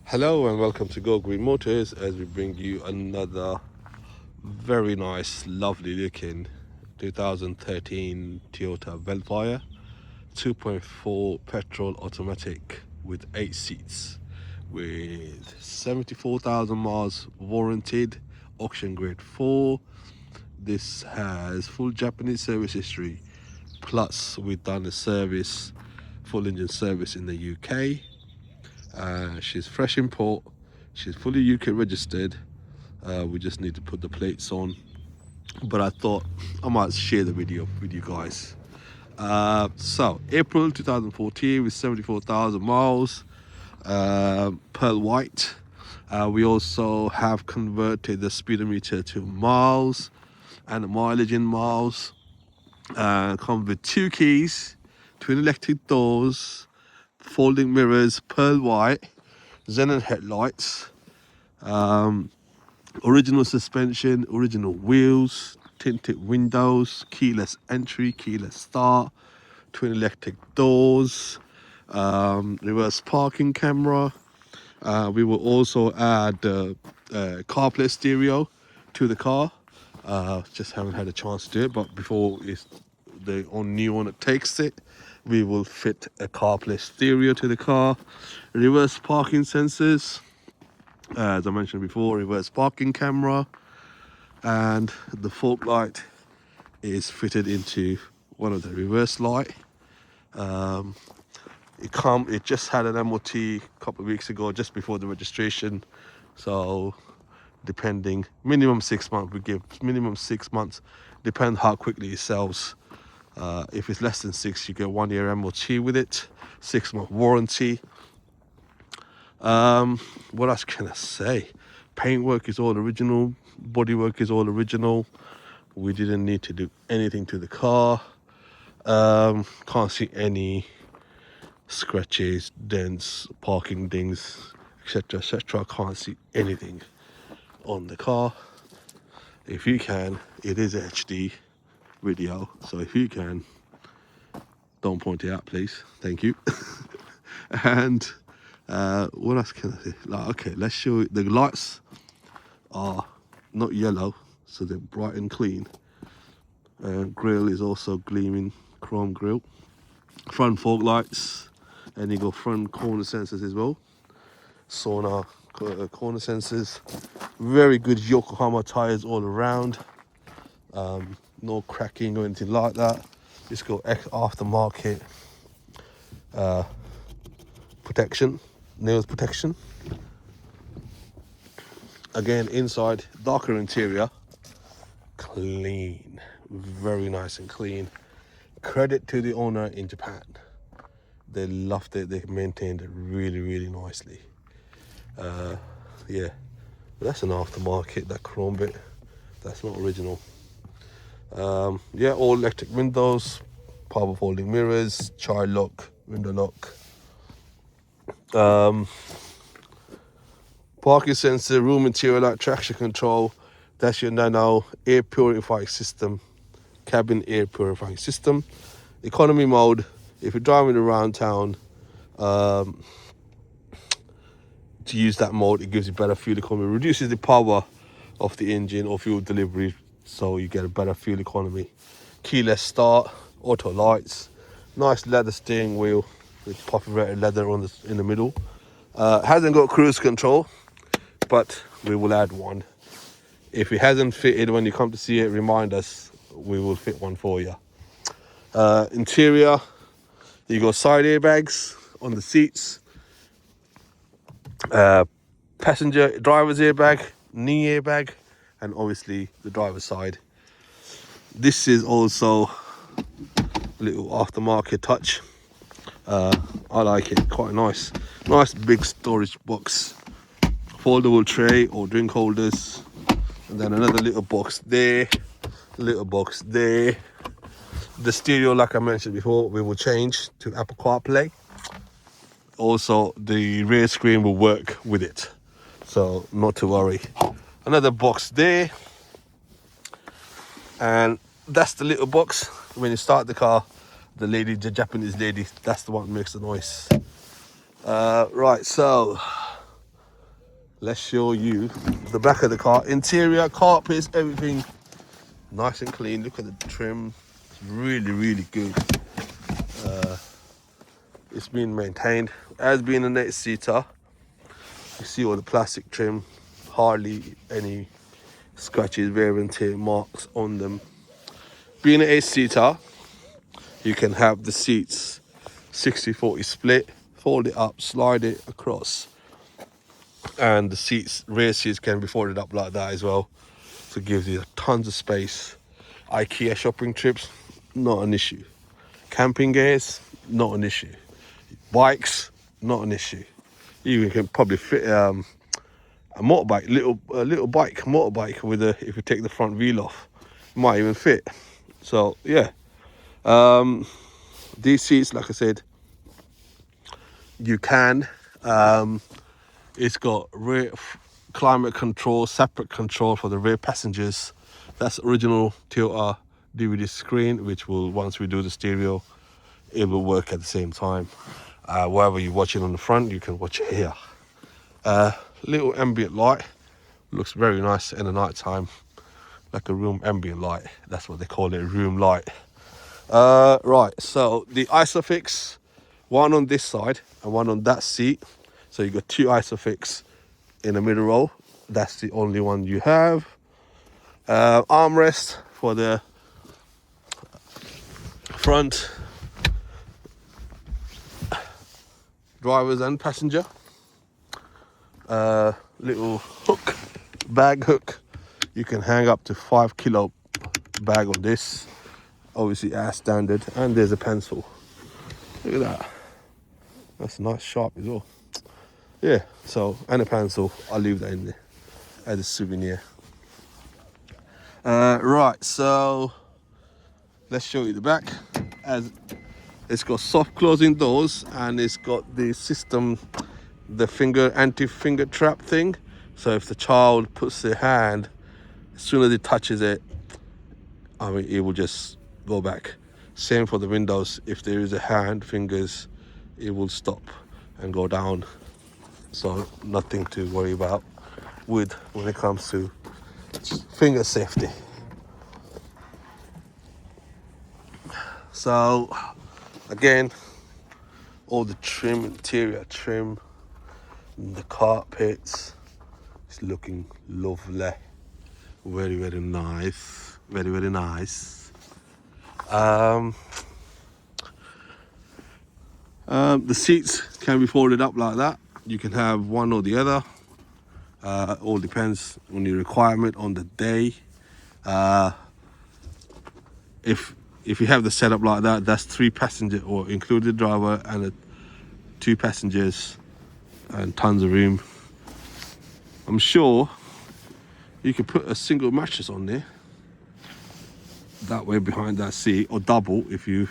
Hello and welcome to Go Green Motors as we bring you another very nice, lovely looking 2013 Toyota Vellfire 2.4 petrol automatic with 8 seats with 74,000 miles warranted, auction grade 4. This has full Japanese service history, plus we've done a full engine service in the UK. She's fresh import, she's fully UK registered. We just need to put the plates on, but I thought I might share the video with you guys. So April 2014 with 74,000 miles, pearl white. We also have converted the speedometer to miles and the mileage in miles. Come with 2 keys, twin electric doors, folding mirrors, pearl white, xenon headlights, original suspension, original wheels, tinted windows, keyless entry, keyless start, twin electric doors, reverse parking camera. We will also add CarPlay stereo to the car. Just haven't had a chance to do it, but before the new one that takes it, we will fit a CarPlay stereo to the car. Reverse parking sensors, as I mentioned before, reverse parking camera, and the fog light is fitted into one of the reverse light. It just had an MOT a couple of weeks ago, just before the registration. So depending, minimum 6 months, we give minimum 6 months, depend how quickly it sells. If it's less than 6, you get 1 year MOT with it, 6-month warranty. What else can I say? Paintwork is all original, bodywork is all original. We didn't need to do anything to the car. Can't see any scratches, dents, parking dings, etc, etc. Can't see anything on the car. If you can, it is HD video, so if you can, don't point it out, please. Thank you. And what else can I say? Okay, let's show you. The lights are not yellow, so they're bright and clean. Grille is also gleaming chrome grille. Front fog lights, and you got front corner sensors as well. Sonar corner sensors. Very good Yokohama tires all around. No cracking or anything like that. Just got aftermarket protection, nails protection. Again, inside, darker interior, clean, very nice and clean. Credit to the owner in Japan. They loved it, they maintained it really, really nicely. Yeah, that's an aftermarket, that chrome bit, that's not original. Yeah, all electric windows, power folding mirrors, child lock, window lock. Parking sensor, room interior light, traction control. That's your nano air purifying system, cabin air purifying system. Economy mode, if you're driving around town, to use that mode, it gives you better fuel economy, reduces the power of the engine or fuel delivery, so you get a better fuel economy. Keyless start, auto lights, nice leather steering wheel with perforated leather in the middle. Hasn't got cruise control, but we will add one. If it hasn't fitted when you come to see it, remind us, we will fit one for you. Interior, you got side airbags on the seats, passenger driver's airbag, knee airbag, and obviously the driver's side. This is also a little aftermarket touch. I like it, quite nice big storage box, foldable tray or drink holders, and then another little box there, the stereo, like I mentioned before, we will change to Apple CarPlay. Also the rear screen will work with it, so not to worry. Another box there, and that's the little box. When you start the car, the Japanese lady, that's the one that makes the noise. Right, so let's show you the back of the car. Interior, carpets, everything nice and clean. Look at the trim. It's really, really good. It's been maintained. As being an 8-seater, you see all the plastic trim, hardly any scratches, wear and tear marks on them. Being an 8-seater, you can have the seats 60-40 split, fold it up, slide it across, and the seats, rear seats, can be folded up like that as well. So it gives you tons of space. IKEA shopping trips, not an issue. Camping gears, not an issue. Bikes, not an issue. You can probably fit a motorbike, little bike, motorbike with a, if you take the front wheel off, might even fit. So yeah, these seats, like I said, you can. It's got rear climate control, separate control for the rear passengers. That's original Toyota DVD screen, which will, once we do the stereo, it will work at the same time. Wherever you're watching on the front, you can watch it here. Little ambient light, looks very nice in the night time, like a room ambient light. That's what they call it, room light. Right, so the Isofix, one on this side and one on that seat. So you got 2 Isofix in the middle row. That's the only one you have. Armrest for the front drivers and passenger. Little hook, bag hook. You can hang up to 5 kilo bag on this. Obviously as standard. And there's a pencil. Look at that. That's nice, sharp as well. Yeah, so, and a pencil. I'll leave that in there as a souvenir. Right, so let's show you the back. As it's got soft closing doors, and it's got the system, the anti-finger trap thing. So if the child puts their hand, as soon as it touches it, I mean, it will just go back. Same for the windows. If there is a hand, fingers, it will stop and go down. So nothing to worry about when it comes to finger safety. So again, all the trim, interior trim, the carpets, it's looking lovely. Very, very nice. Very, very nice. The seats can be folded up like that. You can have one or the other. All depends on your requirement on the day. If you have the setup like that, that's 3 passengers, or include the driver and 2 passengers, and tons of room. I'm sure you can put a single mattress on there, that way behind that seat, or double if you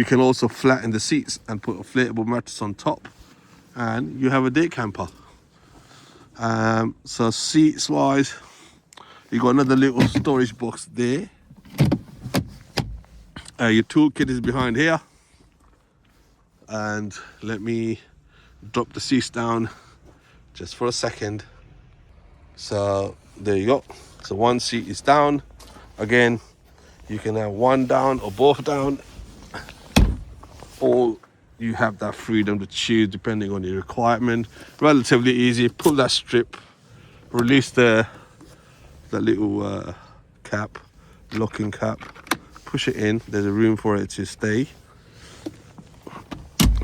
can also flatten the seats and put a inflatable mattress on top, and you have a day camper. So seats wise, you got another little storage box there. Your toolkit is behind here, and let me drop the seats down just for a second. So there you go. So one seat is down. Again, you can have one down or both down, or you have that freedom to choose depending on your requirement. Relatively easy. Pull that strip, release the little cap, locking cap, push it in. There's a room for it to stay.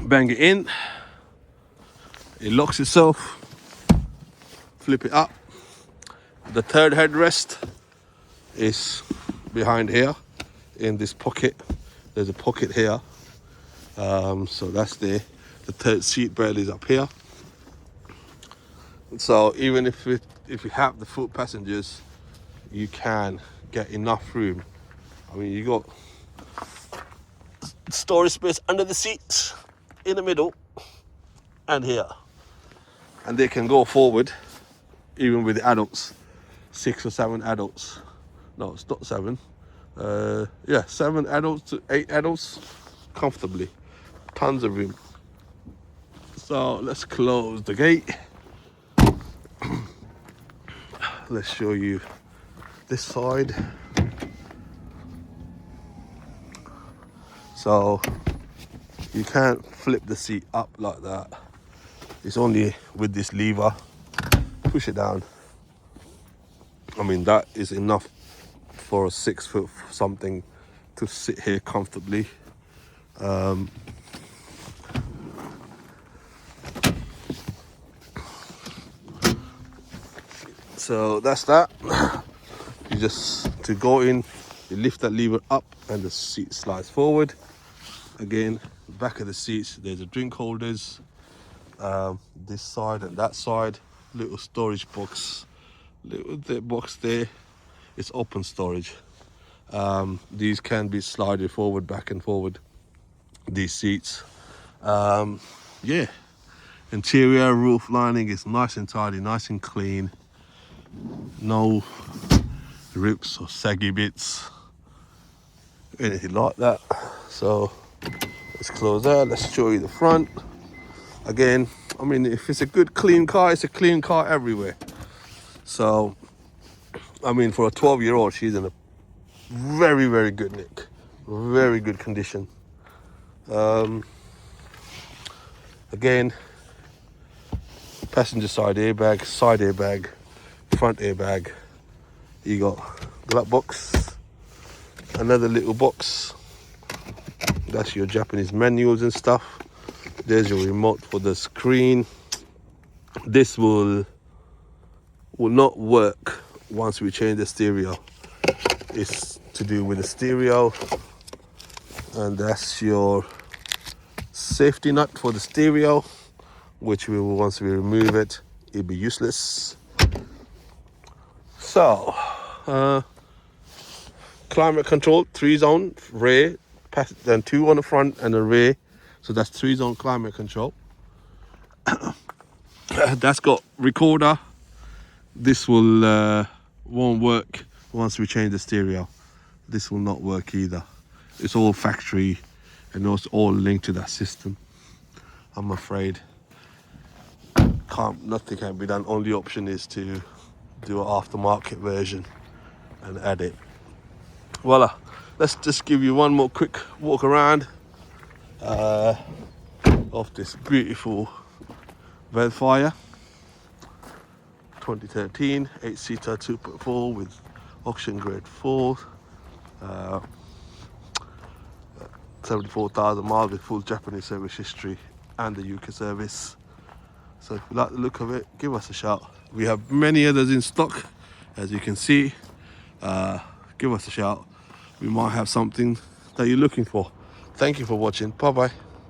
Bang it in, it locks itself. Flip it up. The third headrest is behind here in this pocket. There's a pocket here, so that's there. The third seat belt is up here. So even if you have the foot passengers, you can get enough room. I mean, you got storage space under the seats, in the middle, and here, and they can go forward even with the adults, 6 or 7 adults. No, it's not 7. 7 adults to 8 adults comfortably. Tons of room. So let's close the gate. let's show you this side. So you can't flip the seat up like that. It's only with this lever. Push it down. I mean, that is enough for a 6 foot something to sit here comfortably. So that's that. You just, to go in, you lift that lever up and the seat slides forward. Again, back of the seats, there's a drink holders, this side and that side. Little storage box, little box there. It's open storage. These can be slided forward, back and forward, these seats. Yeah, interior roof lining is nice and tidy, nice and clean. No rips or saggy bits, anything like that. So let's close that. Let's show you the front. Again, I mean, if it's a good clean car, it's a clean car everywhere. So I mean, for a 12-year-old, she's in a very, very good nick, very good condition. Again, passenger side airbag, front airbag. You got glove box, another little box. That's your Japanese manuals and stuff. There's your remote for the screen. This will not work once we change the stereo. It's to do with the stereo, and that's your safety nut for the stereo, which we will, once we remove it, it'll be useless. So climate control, 3-zone rear, then 2 on the front and the rear, so that's 3-zone climate control. That's got recorder. This will won't work once we change the stereo. This will not work either. It's all factory and it's all linked to that system. I'm afraid nothing can be done. Only option is to do an aftermarket version and add it. Voila. Let's just give you one more quick walk around of this beautiful Vellfire 2013 8-seater 2.4 with auction grade 4, 74,000 miles with full Japanese service history and the UK service. So if you like the look of it, give us a shout. We have many others in stock, as you can see. Give us a shout. We might have something that you're looking for. Thank you for watching. Bye bye.